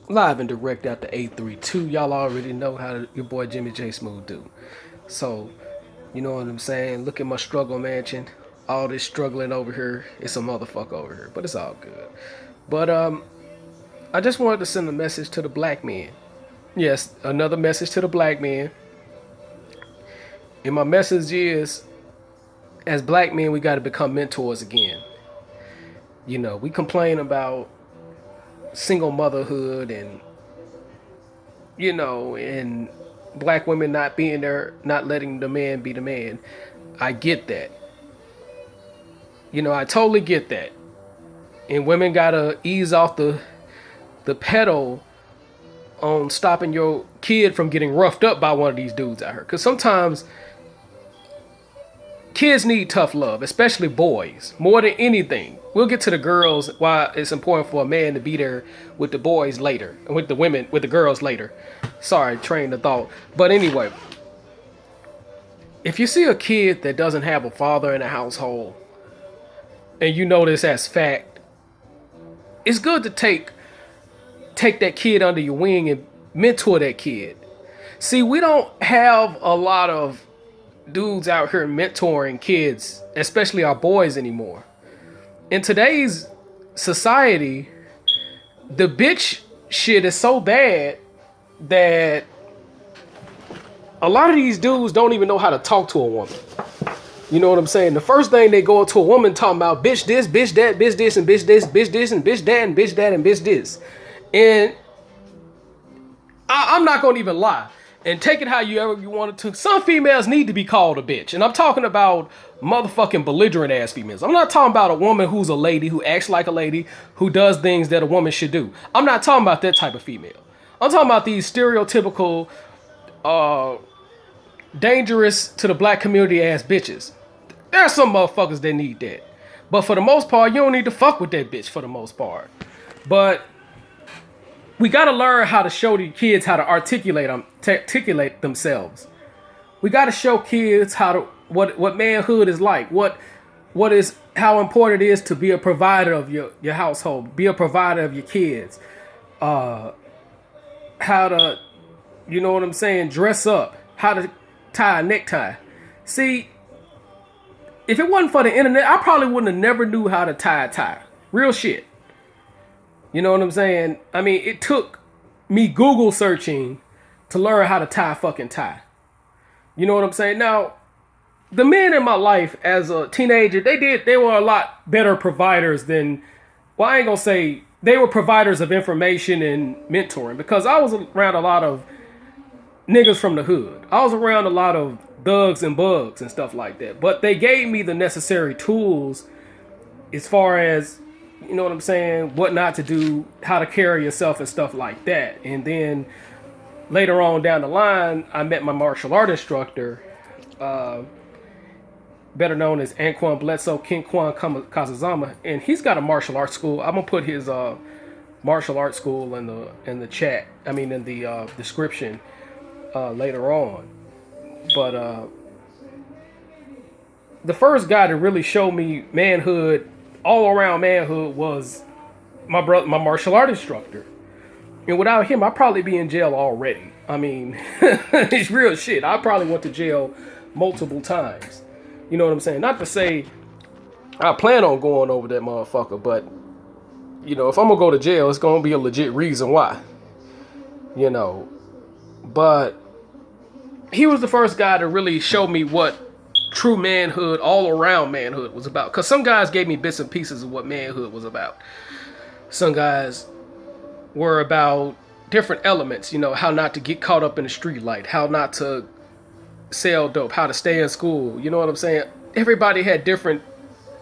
Live and direct out the 832. Y'all already know how your boy Jimmy J Smooth do. So, you know what I'm saying? Look at my struggle mansion. All this struggling over here. It's a motherfucker over here. But it's all good. But I just wanted to send a message to the black men. Yes, another message to the black men. And my message is, as black men, we got to become mentors again. You know, we complain about single motherhood and, and black women not being there, not letting the man be the man. I get that. I totally get that. And women gotta ease off the pedal on stopping your kid from getting roughed up by one of these dudes out here. Cause sometimes kids need tough love, especially boys, more than anything. We'll get to the girls, why it's important for a man to be there with the boys later, and with the women, with the girls later. Sorry, train the thought. But anyway, if you see a kid that doesn't have a father in the household, and you know this as fact, it's good to take that kid under your wing and mentor that kid. See, we don't have a lot of dudes out here mentoring kids, especially our boys anymore. In today's society, the bitch shit is so bad that a lot of these dudes don't even know how to talk to a woman. You know what I'm saying? The first thing they go to a woman talking about bitch this, bitch that, bitch this, and bitch this, bitch this, and bitch that, and bitch that, and bitch this. And I'm not gonna even lie. And take it how you want it to. Some females need to be called a bitch. And I'm talking about motherfucking belligerent ass females. I'm not talking about a woman who's a lady, who acts like a lady, who does things that a woman should do. I'm not talking about that type of female. I'm talking about these stereotypical, dangerous to the black community ass bitches. There are some motherfuckers that need that. But for the most part, you don't need to fuck with that bitch for the most part. But we gotta learn how to show the kids how to articulate themselves. We gotta show kids what manhood is like. How important it is to be a provider of your household, be a provider of your kids. How to, you know what I'm saying, dress up, how to tie a necktie. See, if it wasn't for the internet, I probably wouldn't have never knew how to tie a tie. Real shit. You know what I'm saying? I mean, it took me Google searching to learn how to tie a fucking tie. You know what I'm saying? Now, the men in my life as a teenager, they were a lot better providers than, well, I ain't gonna say they were providers of information and mentoring, because I was around a lot of niggas from the hood. I was around a lot of thugs and bugs and stuff like that. But they gave me the necessary tools as far as, you know what I'm saying, what not to do, how to carry yourself and stuff like that. And then later on down the line, I met my martial art instructor, better known as Anquan Bledsoe, King Kwan Kazazama, and he's got a martial arts school. I'm gonna put his martial arts school in the chat. I mean, in the description later on. But the first guy to really show me manhood, all around manhood, was my martial art instructor. And without him, I'd probably be in jail already. I mean, it's real shit. I probably went to jail multiple times. You know what I'm saying? Not to say I plan on going over that motherfucker, but, you know, if I'm gonna go to jail, it's gonna be a legit reason why. You know, but he was the first guy to really show me what true manhood, all around manhood, was about. Because some guys gave me bits and pieces of what manhood was about. Some guys were about different elements, you know, how not to get caught up in the street light, how not to sell dope, how to stay in school. You know what I'm saying? Everybody had different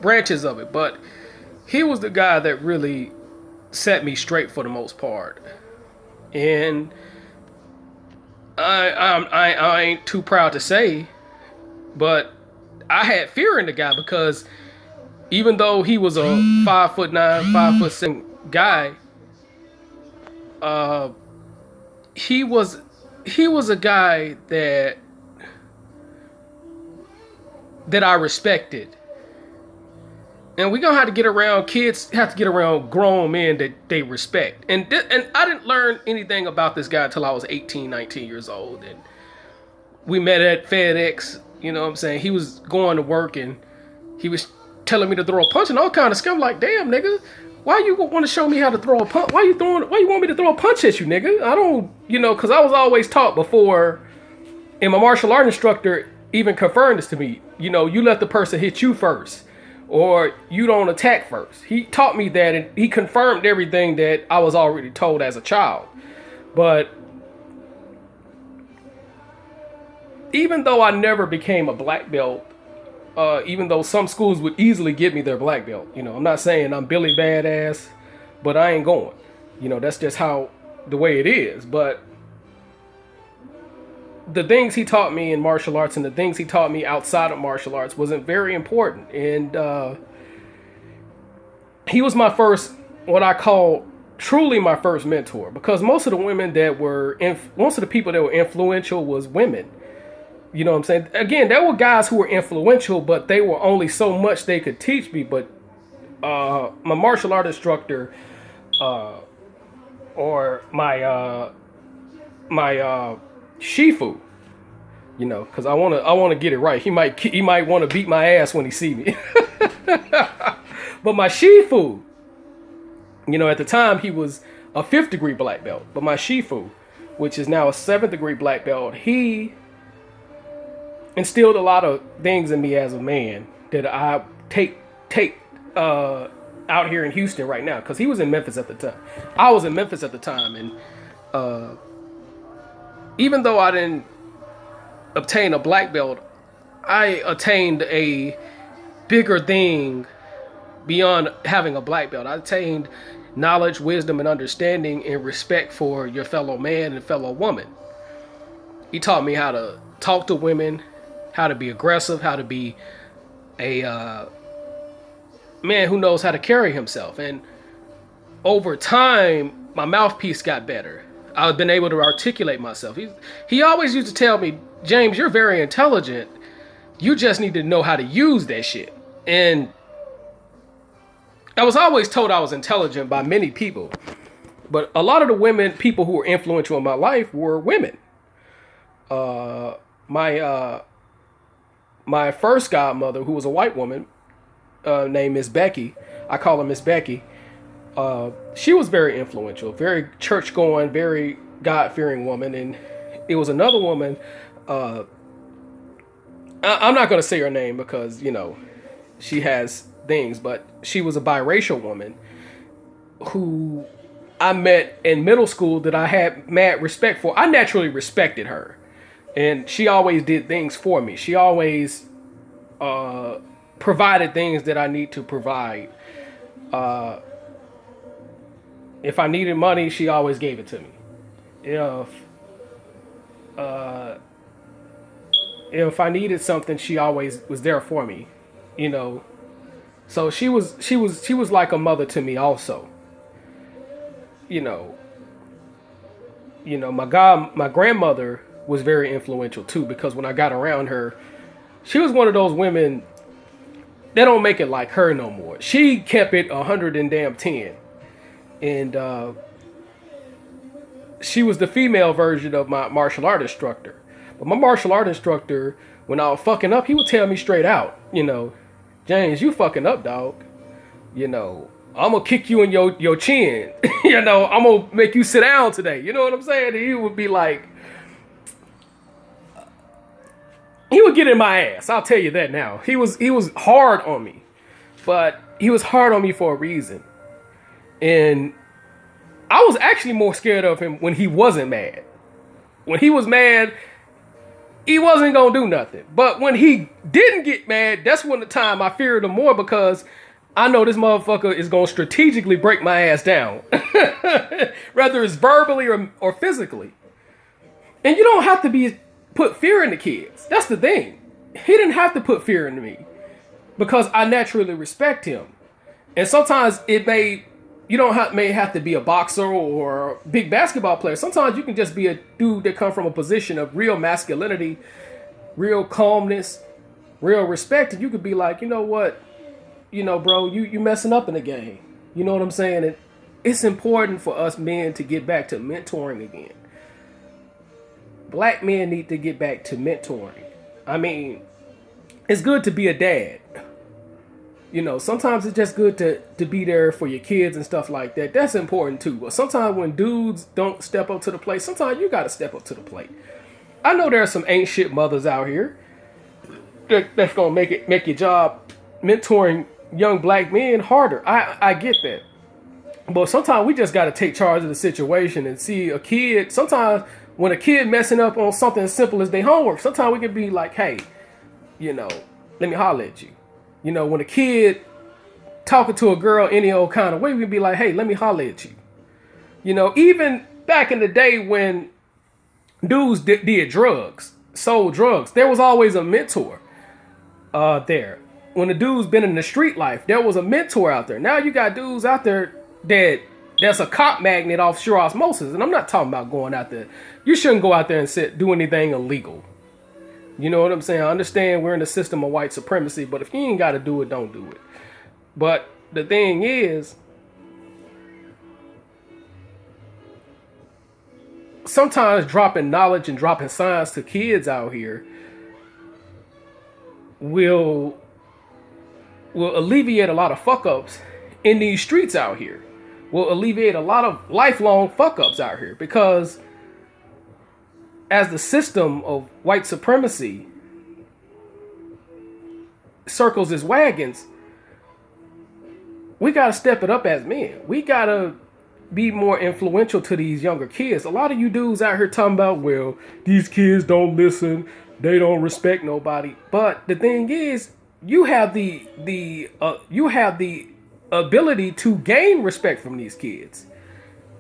branches of it, but he was the guy that really set me straight for the most part. And I ain't too proud to say, but I had fear in the guy, because even though he was a 5'9", 5'7" guy, he was a guy that I respected. And we're gonna have to get around kids, have to get around grown men that they respect. And I didn't learn anything about this guy until I was 18, 19 years old. And we met at FedEx, you know what I'm saying? He was going to work and he was telling me to throw a punch and all kind of stuff. I'm like, damn, nigga, why you want to show me how to throw a punch? Why you want me to throw a punch at you, nigga? I don't, because I was always taught before, and my martial art instructor even confirmed this to me, you let the person hit you first, or you don't attack first. He taught me that, and he confirmed everything that I was already told as a child. But even though I never became a black belt, even though some schools would easily give me their black belt, I'm not saying I'm Billy Badass, but I ain't going. That's just how the way it is. But the things he taught me in martial arts and the things he taught me outside of martial arts wasn't very important. And he was my first, what I call truly my first mentor, because most of the women that were, most of the people that were influential was women. You know what I'm saying? Again, there were guys who were influential, but they were only so much they could teach me. But my martial art instructor, or my Shifu, because I want to get it right. He might want to beat my ass when he see me. But my Shifu, at the time he was a 5th degree black belt. But my Shifu, which is now a 7th degree black belt, he instilled a lot of things in me as a man that I take out here in Houston right now, because he was in Memphis at the time. I was in Memphis at the time, and even though I didn't obtain a black belt, I attained a bigger thing beyond having a black belt. I attained knowledge, wisdom, and understanding and respect for your fellow man and fellow woman. He taught me how to talk to women, how to be aggressive, how to be a man who knows how to carry himself. And over time, my mouthpiece got better. I've been able to articulate myself. He always used to tell me, James, you're very intelligent. You just need to know how to use that shit. And I was always told I was intelligent by many people. But a lot of the people who were influential in my life were women. My first godmother, who was a white woman, named Miss Becky, I call her Miss Becky. She was very influential, very church-going, very God-fearing woman. And it was another woman. I'm not going to say her name because, she has things, but she was a biracial woman who I met in middle school that I had mad respect for. I naturally respected her. And she always did things for me. She always provided things that I need to provide. If I needed money, she always gave it to me. If I needed something, she always was there for me. So she was like a mother to me also. My grandmother was very influential too, because when I got around her, she was one of those women that don't make it like her no more. She kept it 110. And she was the female version of my martial art instructor. But my martial art instructor, when I was fucking up, he would tell me straight out, James, you fucking up, dog. I'm gonna kick you in your chin. I'm gonna make you sit down today. You know what I'm saying? And he would be like, he would get in my ass. I'll tell you that now. He was hard on me, but he was hard on me for a reason. And I was actually more scared of him when he wasn't mad. When he was mad, he wasn't going to do nothing. But when he didn't get mad, that's when the time I feared him more, because I know this motherfucker is going to strategically break my ass down. Whether it's verbally or physically. And you don't have to put fear in the kids. That's the thing. He didn't have to put fear into me, because I naturally respect him. And sometimes may have to be a boxer or a big basketball player. Sometimes you can just be a dude that come from a position of real masculinity, real calmness, real respect. And you could be like, you know what? bro, you messing up in the game. You know what I'm saying? And it's important for us men to get back to mentoring again. Black men need to get back to mentoring. I mean, it's good to be a dad. Sometimes it's just good to be there for your kids and stuff like that. That's important too. But sometimes when dudes don't step up to the plate, sometimes you got to step up to the plate. I know there are some ain't shit mothers out here that's gonna make your job mentoring young black men harder. I get that. But sometimes we just got to take charge of the situation and see a kid. Sometimes when a kid messing up on something as simple as their homework, sometimes we can be like, hey, let me holler at you. When a kid talking to a girl any old kind of way, we can be like, hey, let me holler at you. Even back in the day when dudes did drugs, sold drugs, there was always a mentor there. When the dude's been in the street life, there was a mentor out there. Now you got dudes out there that's a cop magnet off sheer osmosis. And I'm not talking about going out there. You shouldn't go out there and do anything illegal. You know what I'm saying? I understand we're in the system of white supremacy, but if you ain't got to do it, don't do it. But the thing is, sometimes dropping knowledge and dropping science to kids out here will alleviate a lot of fuck-ups in these streets out here. Will alleviate a lot of lifelong fuck-ups out here, because as the system of white supremacy circles its wagons, we got to step it up as men. We got to be more influential to these younger kids. A lot of you dudes out here talking about, well, these kids don't listen, they don't respect nobody. But the thing is, you have the ability to gain respect from these kids.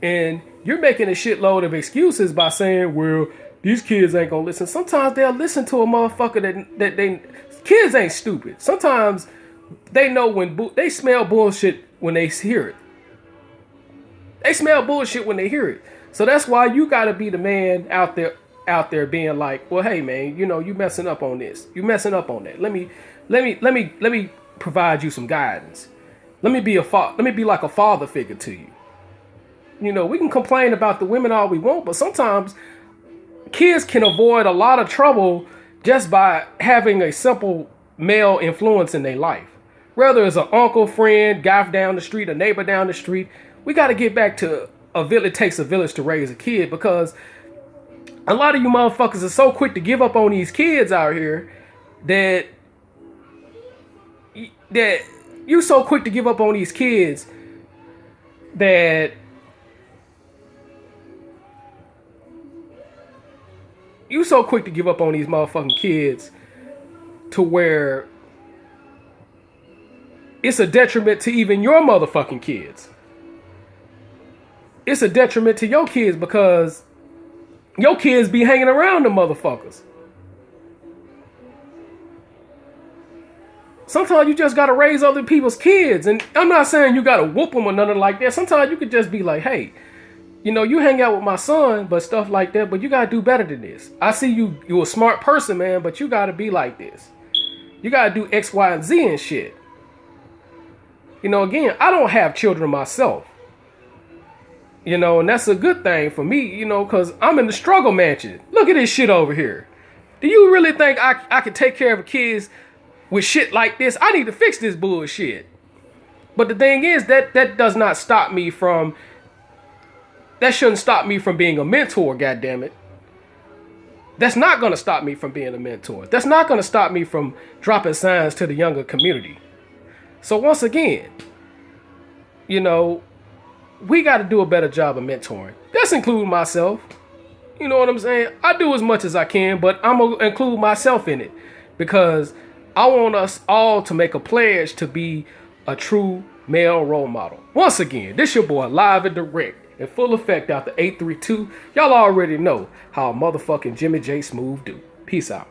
And you're making a shitload of excuses by saying, well, these kids ain't gonna listen. Sometimes they'll listen to a motherfucker that they... Kids ain't stupid. Sometimes they know when... They smell bullshit when they hear it. They smell bullshit when they hear it. So that's why you gotta be the man out there being like, well, hey man, you messing up on this. You messing up on that. Let me provide you some guidance. Let me be like a father figure to you. We can complain about the women all we want, but sometimes kids can avoid a lot of trouble just by having a simple male influence in their life. Whether it's an uncle, friend, guy down the street, a neighbor down the street, we got to get back to it takes a village to raise a kid, because a lot of you motherfuckers are so quick to give up on these kids out here that you so quick to give up on these kids that you so quick to give up on these motherfucking kids to where it's a detriment to even your motherfucking kids. It's a detriment to your kids because your kids be hanging around the motherfuckers. Sometimes you just gotta raise other people's kids. And I'm not saying you gotta whoop them or nothing like that. Sometimes you could just be like, hey, you hang out with my son, but stuff like that, but you gotta do better than this. I see you're a smart person, man, but you gotta be like this. You gotta do X, Y, and Z and shit. Again, I don't have children myself. And that's a good thing for me, because I'm in the struggle mansion. Look at this shit over here. Do you really think I can take care of kids with shit like this? I need to fix this bullshit. But the thing is, that does not stop me from... That shouldn't stop me from being a mentor, goddammit. That's not going to stop me from being a mentor. That's not going to stop me from dropping signs to the younger community. So once again, we got to do a better job of mentoring. That's including myself. You know what I'm saying? I do as much as I can, but I'm going to include myself in it. Because I want us all to make a pledge to be a true male role model. Once again, this your boy live and direct. In full effect out the 832. Y'all already know how a motherfucking Jimmy J Smooth do. Peace out.